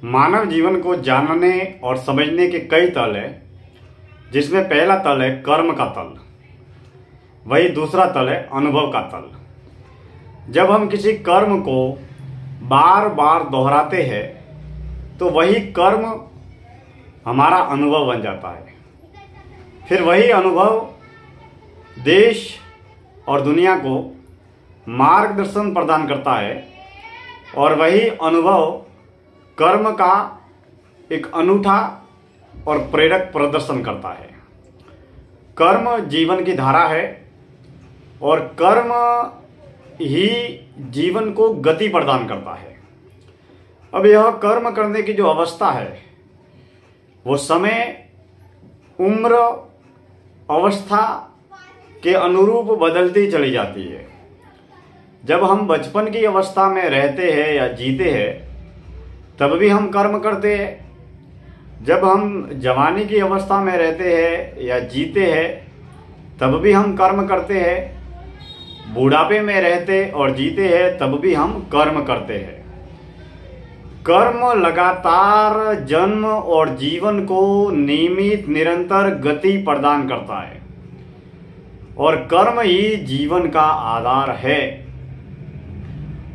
मानव जीवन को जानने और समझने के कई तल है, जिसमें पहला तल है कर्म का तल, वही दूसरा तल है अनुभव का तल। जब हम किसी कर्म को बार बार दोहराते हैं तो वही कर्म हमारा अनुभव बन जाता है। फिर वही अनुभव देश और दुनिया को मार्गदर्शन प्रदान करता है और वही अनुभव कर्म का एक अनूठा और प्रेरक प्रदर्शन करता है। कर्म जीवन की धारा है और कर्म ही जीवन को गति प्रदान करता है। अब यह कर्म करने की जो अवस्था है वो समय, उम्र, अवस्था के अनुरूप बदलती चली जाती है। जब हम बचपन की अवस्था में रहते हैं या जीते हैं तब भी हम कर्म करते हैं। जब हम जवानी की अवस्था में रहते हैं या जीते हैं तब भी हम कर्म करते हैं। बुढ़ापे में रहते और जीते हैं तब भी हम कर्म करते हैं। कर्म लगातार जन्म और जीवन को नियमित निरंतर गति प्रदान करता है और कर्म ही जीवन का आधार है।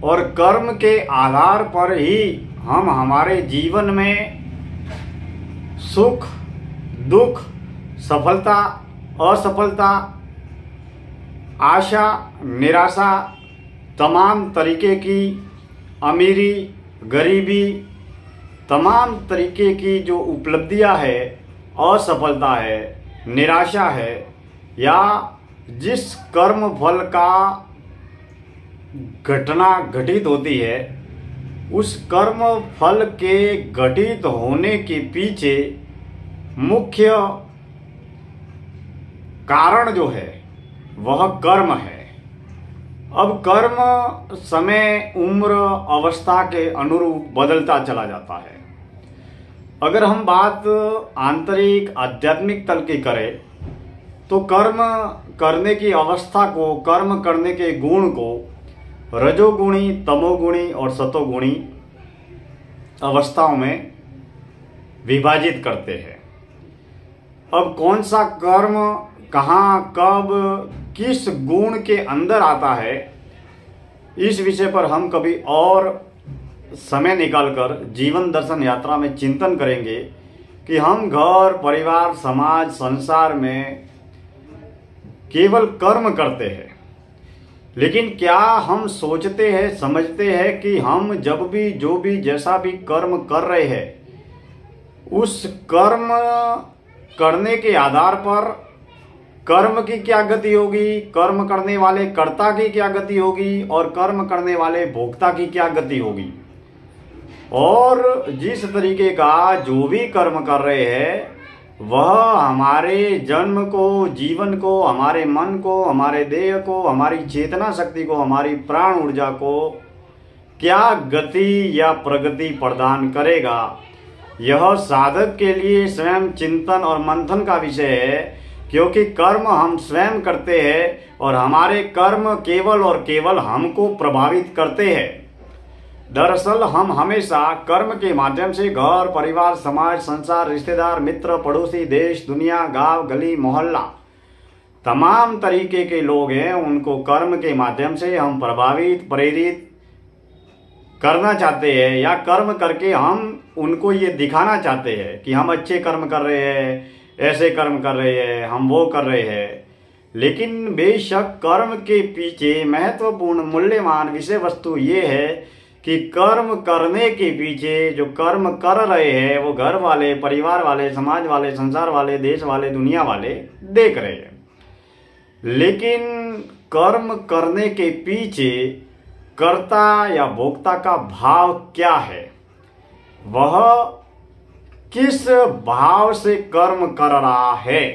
और कर्म के आधार पर ही हम हमारे जीवन में सुख, दुख, सफलता, असफलता, आशा, निराशा, तमाम तरीके की अमीरी, गरीबी, तमाम तरीके की जो उपलब्धियां है, असफलता है, निराशा है, या जिस कर्म फल का घटना घटित होती है उस कर्म फल के घटित होने के पीछे मुख्य कारण जो है वह कर्म है। अब कर्म समय, उम्र, अवस्था के अनुरूप बदलता चला जाता है। अगर हम बात आंतरिक आध्यात्मिक तल की करें तो कर्म करने की अवस्था को, कर्म करने के गुण को रजोगुणी, तमोगुणी और सतोगुणी अवस्थाओं में विभाजित करते हैं। अब कौन सा कर्म कहाँ, कब, किस गुण के अंदर आता है, इस विषय पर हम कभी और समय निकालकर जीवन दर्शन यात्रा में चिंतन करेंगे कि हम घर, परिवार, समाज, संसार में केवल कर्म करते हैं, लेकिन क्या हम सोचते हैं, समझते हैं कि हम जब भी, जो भी, जैसा भी कर्म कर रहे हैं उस कर्म करने के आधार पर कर्म की क्या गति होगी, कर्म करने वाले कर्ता की क्या गति होगी और कर्म करने वाले भोक्ता की क्या गति होगी। और जिस तरीके का जो भी कर्म कर रहे हैं वह हमारे जन्म को, जीवन को, हमारे मन को, हमारे देह को, हमारी चेतना शक्ति को, हमारी प्राण ऊर्जा को क्या गति या प्रगति प्रदान करेगा, यह साधक के लिए स्वयं चिंतन और मंथन का विषय है। क्योंकि कर्म हम स्वयं करते हैं और हमारे कर्म केवल और केवल हमको प्रभावित करते हैं। दरअसल हम हमेशा कर्म के माध्यम से घर, परिवार, समाज, संसार, रिश्तेदार, मित्र, पड़ोसी, देश, दुनिया, गांव, गली, मोहल्ला, तमाम तरीके के लोग हैं, उनको कर्म के माध्यम से हम प्रभावित, प्रेरित करना चाहते हैं या कर्म करके हम उनको ये दिखाना चाहते हैं कि हम अच्छे कर्म कर रहे हैं, ऐसे कर्म कर रहे हैं, हम वो कर रहे हैं। लेकिन बेशक कर्म के पीछे महत्वपूर्ण मूल्यवान विषय वस्तु ये है कि कर्म करने के पीछे जो कर्म कर रहे हैं वो घर वाले, परिवार वाले, समाज वाले, संसार वाले, देश वाले, दुनिया वाले देख रहे हैं। लेकिन कर्म करने के पीछे कर्ता या भोक्ता का भाव क्या है, वह किस भाव से कर्म कर रहा है।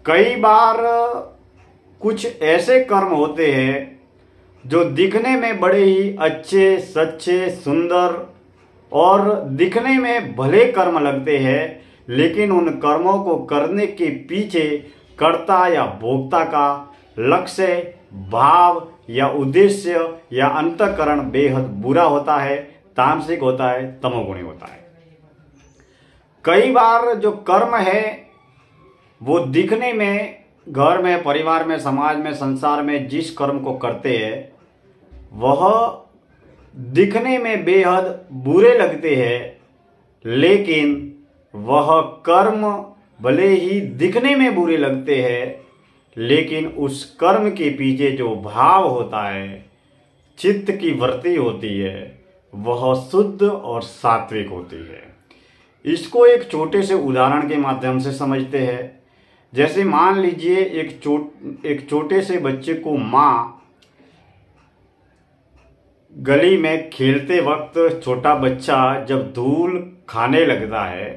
कई बार कुछ ऐसे कर्म होते हैं जो दिखने में बड़े ही अच्छे, सच्चे, सुंदर और दिखने में भले कर्म लगते हैं, लेकिन उन कर्मों को करने के पीछे कर्ता या भोक्ता का लक्ष्य, भाव या उद्देश्य या अंतःकरण बेहद बुरा होता है, तामसिक होता है, तमोगुणी होता है। कई बार जो कर्म है वो दिखने में, घर में, परिवार में, समाज में, संसार में जिस कर्म को करते हैं वह दिखने में बेहद बुरे लगते हैं, लेकिन वह कर्म भले ही दिखने में बुरे लगते हैं, लेकिन उस कर्म के पीछे जो भाव होता है, चित्त की वृत्ति होती है, वह शुद्ध और सात्विक होती है। इसको एक छोटे से उदाहरण के माध्यम से समझते हैं। जैसे मान लीजिए एक छोटे से बच्चे को माँ गली में खेलते वक्त, छोटा बच्चा जब धूल खाने लगता है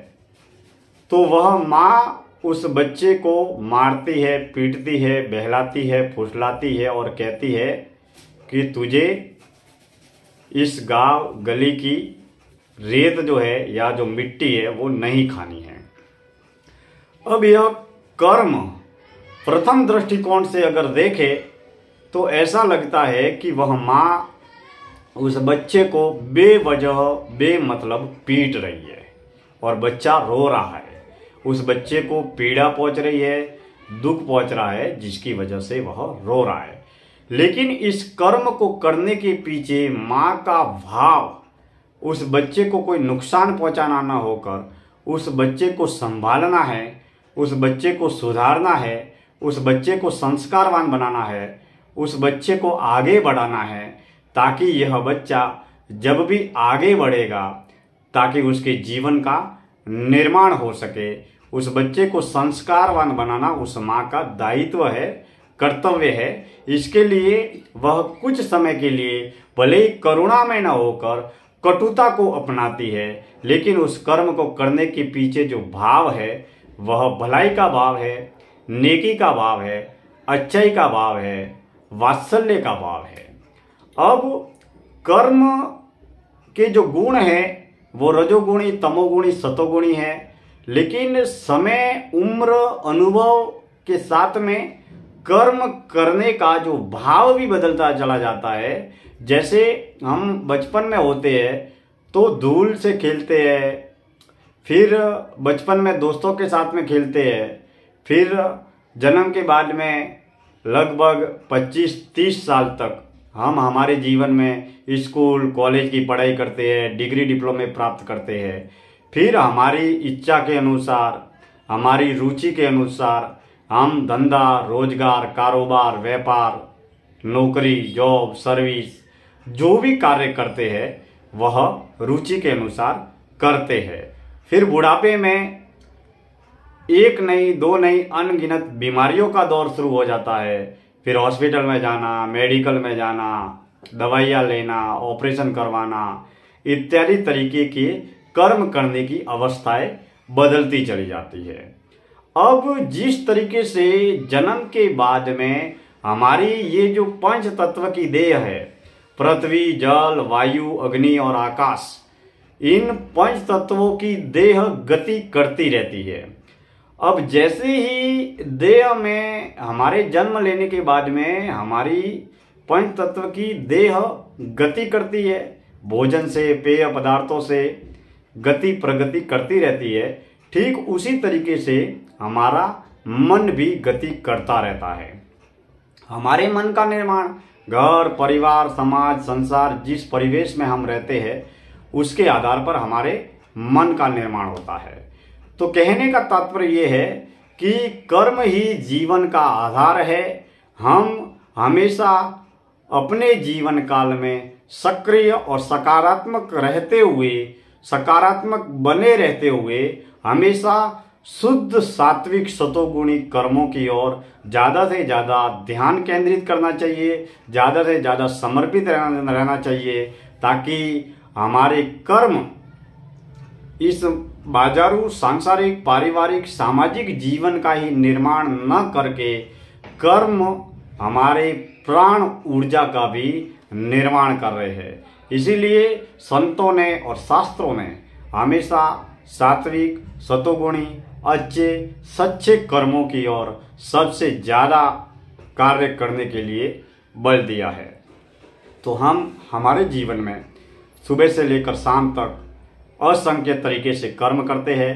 तो वह माँ उस बच्चे को मारती है, पीटती है, बहलाती है, फुसलाती है और कहती है कि तुझे इस गांव गली की रेत जो है या जो मिट्टी है वो नहीं खानी है। अब यह कर्म प्रथम दृष्टिकोण से अगर देखे तो ऐसा लगता है कि वह माँ उस बच्चे को बेवजह बेमतलब पीट रही है और बच्चा रो रहा है, उस बच्चे को पीड़ा पहुंच रही है, दुख पहुंच रहा है, जिसकी वजह से वह रो रहा है। लेकिन इस कर्म को करने के पीछे माँ का भाव उस बच्चे को कोई नुकसान पहुंचाना ना होकर उस बच्चे को संभालना है, उस बच्चे को सुधारना है, उस बच्चे को संस्कारवान बनाना है, उस बच्चे को आगे बढ़ाना है, ताकि यह बच्चा जब भी आगे बढ़ेगा ताकि उसके जीवन का निर्माण हो सके। उस बच्चे को संस्कारवान बनाना उस माँ का दायित्व है, कर्तव्य है। इसके लिए वह कुछ समय के लिए भले ही करुणा में न होकर कटुता को अपनाती है, लेकिन उस कर्म को करने के पीछे जो भाव है वह भलाई का भाव है, नेकी का भाव है, अच्छाई का भाव है, वात्सल्य का भाव है। अब कर्म के जो गुण है वो रजोगुणी, तमोगुणी, सतोगुणी है, लेकिन समय, उम्र, अनुभव के साथ में कर्म करने का जो भाव भी बदलता चला जाता है। जैसे हम बचपन में होते हैं तो धूल से खेलते हैं, फिर बचपन में दोस्तों के साथ में खेलते हैं, फिर जन्म के बाद में लगभग 25-30 साल तक हम हमारे जीवन में स्कूल कॉलेज की पढ़ाई करते हैं, डिग्री डिप्लोमे प्राप्त करते हैं। फिर हमारी इच्छा के अनुसार, हमारी रुचि के अनुसार हम धंधा, रोजगार, कारोबार, व्यापार, नौकरी, जॉब, सर्विस जो भी कार्य करते हैं वह रुचि के अनुसार करते हैं। फिर बुढ़ापे में एक नहीं, दो नहीं, अनगिनत बीमारियों का दौर शुरू हो जाता है। फिर हॉस्पिटल में जाना, मेडिकल में जाना, दवाइयाँ लेना, ऑपरेशन करवाना इत्यादि तरीके के कर्म करने की अवस्थाएं बदलती चली जाती है। अब जिस तरीके से जन्म के बाद में हमारी ये जो पंच तत्व की देह है, पृथ्वी, जल, वायु, अग्नि और आकाश, इन पंच तत्वों की देह गति करती रहती है। अब जैसे ही देह में हमारे जन्म लेने के बाद में हमारी पंच तत्व की देह गति करती है, भोजन से, पेय पदार्थों से गति प्रगति करती रहती है, ठीक उसी तरीके से हमारा मन भी गति करता रहता है। हमारे मन का निर्माण घर, परिवार, समाज, संसार, जिस परिवेश में हम रहते हैं उसके आधार पर हमारे मन का निर्माण होता है। तो कहने का तात्पर्य यह है कि कर्म ही जीवन का आधार है। हम हमेशा अपने जीवन काल में सक्रिय और सकारात्मक रहते हुए, सकारात्मक बने रहते हुए हमेशा शुद्ध सात्विक सतोगुणी कर्मों की ओर ज़्यादा से ज़्यादा ध्यान केंद्रित करना चाहिए, ज़्यादा से ज़्यादा समर्पित रहना चाहिए, ताकि हमारे कर्म इस बाजारू, सांसारिक, पारिवारिक, सामाजिक जीवन का ही निर्माण न करके कर्म हमारे प्राण ऊर्जा का भी निर्माण कर रहे हैं। इसीलिए संतों ने और शास्त्रों ने हमेशा सात्विक, सतोगुणी, अच्छे सच्चे कर्मों की ओर सबसे ज़्यादा कार्य करने के लिए बल दिया है। तो हम हमारे जीवन में सुबह से लेकर शाम तक असंख्य तरीके से कर्म करते हैं।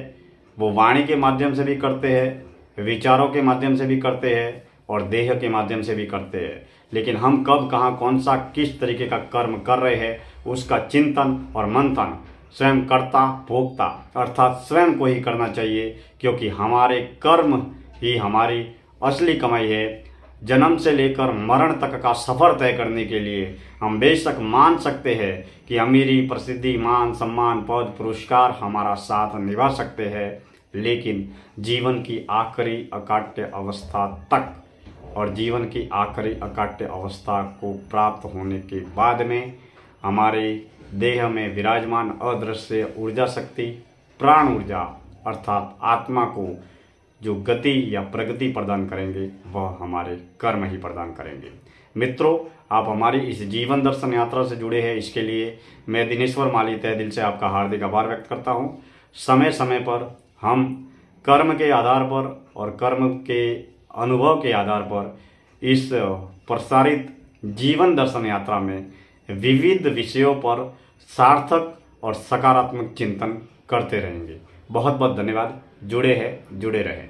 वो वाणी के माध्यम से भी करते हैं, विचारों के माध्यम से भी करते हैं और देह के माध्यम से भी करते हैं। लेकिन हम कब कहाँ कौन सा किस तरीके का कर्म कर रहे हैं उसका चिंतन और मंथन स्वयं कर्ता भोक्ता अर्थात स्वयं को ही करना चाहिए, क्योंकि हमारे कर्म ही हमारी असली कमाई है। जन्म से लेकर मरण तक का सफर तय करने के लिए हम बेशक मान सकते हैं कि अमीरी, प्रसिद्धि, मान सम्मान, पद, पुरस्कार हमारा साथ निभा सकते हैं, लेकिन जीवन की आखिरी अकाट्य अवस्था तक और जीवन की आखिरी अकाट्य अवस्था को प्राप्त होने के बाद में हमारे देह में विराजमान अदृश्य ऊर्जा शक्ति, प्राण ऊर्जा अर्थात आत्मा को जो गति या प्रगति प्रदान करेंगे वह हमारे कर्म ही प्रदान करेंगे। मित्रों, आप हमारी इस जीवन दर्शन यात्रा से जुड़े हैं, इसके लिए मैं दिनेश्वर माली तहे दिल से आपका हार्दिक आभार व्यक्त करता हूँ। समय समय पर हम कर्म के आधार पर और कर्म के अनुभव के आधार पर इस प्रसारित जीवन दर्शन यात्रा में विविध विषयों पर सार्थक और सकारात्मक चिंतन करते रहेंगे। बहुत बहुत धन्यवाद। जुड़े रहें।